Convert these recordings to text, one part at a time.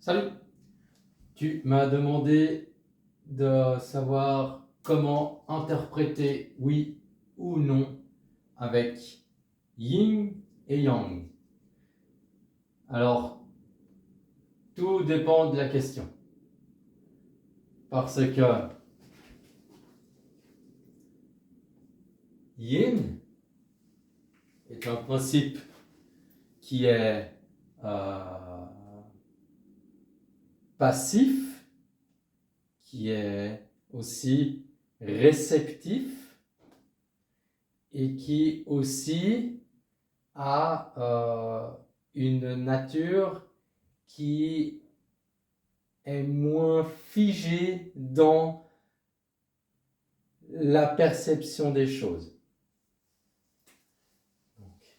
Salut! Tu m'as demandé de savoir comment interpréter oui ou non avec yin et yang. Alors, tout dépend de la question. Parce que yin est un principe qui est passif, qui est aussi réceptif et qui aussi a une nature qui est moins figée dans la perception des choses. Donc,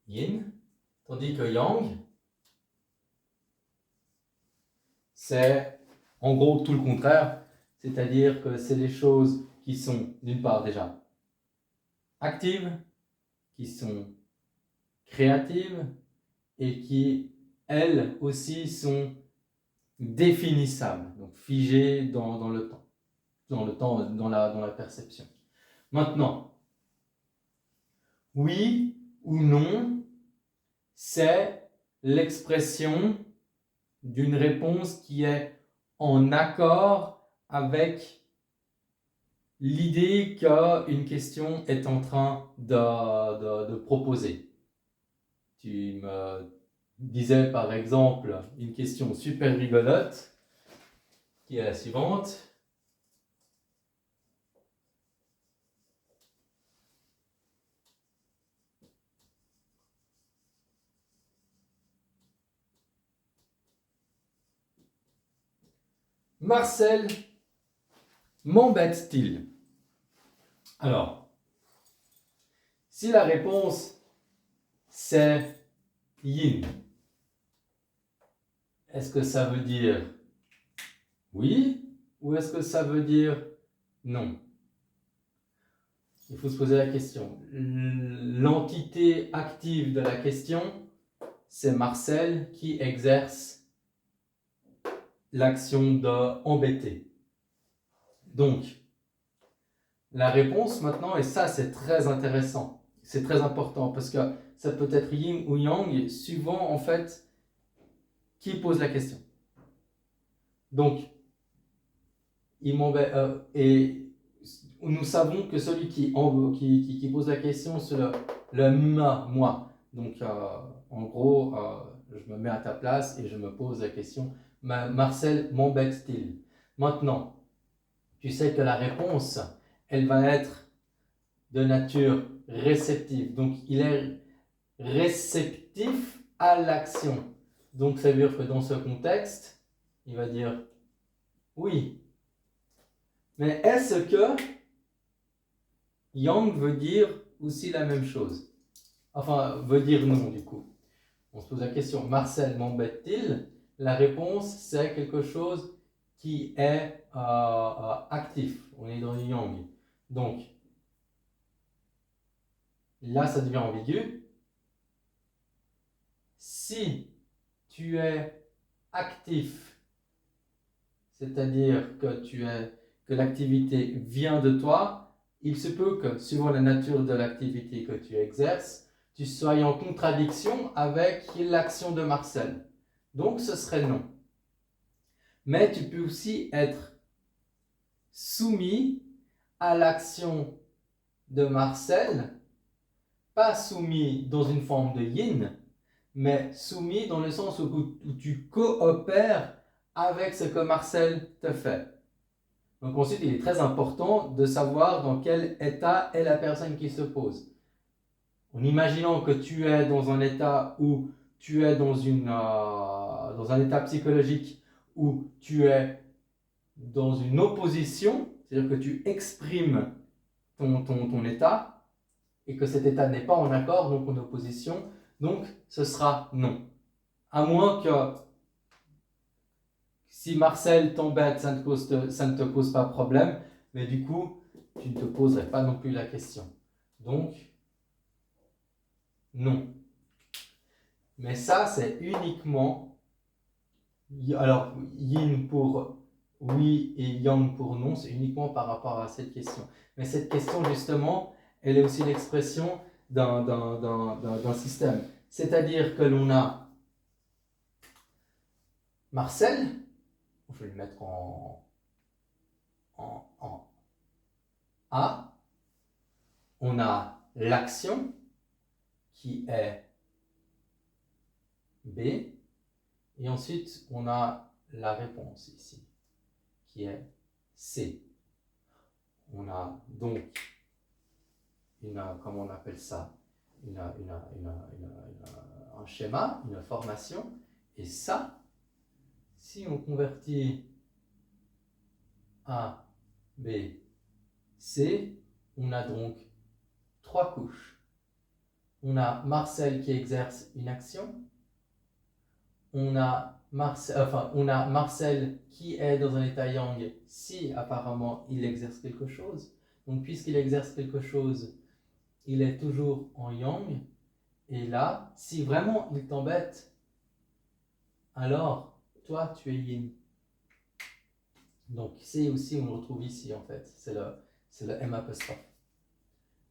yin, tandis que yang, c'est en gros tout le contraire, c'est-à-dire que c'est les choses qui sont d'une part déjà actives, qui sont créatives et qui elles aussi sont définissables, donc figées dans le temps, dans la perception. Maintenant, oui ou non, c'est l'expression d'une réponse qui est en accord avec l'idée qu'une question est en train de proposer. Tu me disais par exemple une question super rigolote qui est la suivante. Marcel m'embête-t-il? Alors, si la réponse c'est yin, est-ce que ça veut dire oui ou est-ce que ça veut dire non? Il faut se poser la question. L'entité active de la question, c'est Marcel qui exerce l'action d'embêter. Donc, la réponse maintenant, et ça c'est très intéressant, c'est très important parce que ça peut être yin ou yang, suivant en fait qui pose la question. Donc, il m'embête, et nous savons que celui qui pose la question, c'est le moi. Donc, en gros, je me mets à ta place et je me pose la question, Marcel m'embête-t-il? Maintenant, tu sais que la réponse, elle va être de nature réceptive. Donc, il est réceptif à l'action. Donc, ça veut dire que dans ce contexte, il va dire oui. Mais est-ce que yang veut dire aussi la même chose? Enfin, veut dire non, du coup. On se pose la question, Marcel m'embête-t-il? La réponse, c'est quelque chose qui est actif. On est dans le yang. Donc, là, ça devient ambigu. Si tu es actif, c'est-à-dire que l'activité vient de toi, il se peut que, suivant la nature de l'activité que tu exerces, tu sois en contradiction avec l'action de Marcel. Donc, ce serait non. Mais tu peux aussi être soumis à l'action de Marcel, pas soumis dans une forme de yin, mais soumis dans le sens où tu coopères avec ce que Marcel te fait. Donc ensuite, il est très important de savoir dans quel état est la personne qui se pose. En imaginant que tu es dans un état où tu es dans un état psychologique où tu es dans une opposition, c'est-à-dire que tu exprimes ton état et que cet état n'est pas en accord, donc en opposition, donc ce sera non. À moins que si Marcel t'embête, ça ne te cause pas de problème, mais du coup, tu ne te poserais pas non plus la question. Donc, non. Mais ça, c'est uniquement, alors yin pour oui et yang pour non, c'est uniquement par rapport à cette question. Mais cette question, justement, elle est aussi l'expression d'un système. C'est-à-dire que l'on a Marcel, je vais le mettre en A, on a l'action qui est B, et ensuite on a la réponse ici, qui est C. On a donc comment on appelle ça, un schéma, une formation, et ça, si on convertit A, B, C, on a donc 3 couches. On a Marcel qui exerce une action, on a Marcel qui est dans un état yang si apparemment il exerce quelque chose. Donc puisqu'il exerce quelque chose, il est toujours en yang. Et là, si vraiment il t'embête, alors toi tu es yin. Donc c'est aussi, on le retrouve ici en fait, c'est le M apostrophe.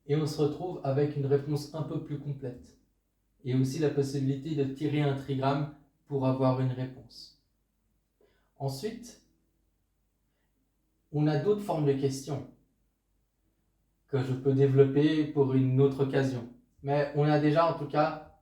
Et on se retrouve avec une réponse un peu plus complète. Et aussi la possibilité de tirer un trigramme pour avoir une réponse. Ensuite, on a d'autres formes de questions que je peux développer pour une autre occasion. Mais on a déjà en tout cas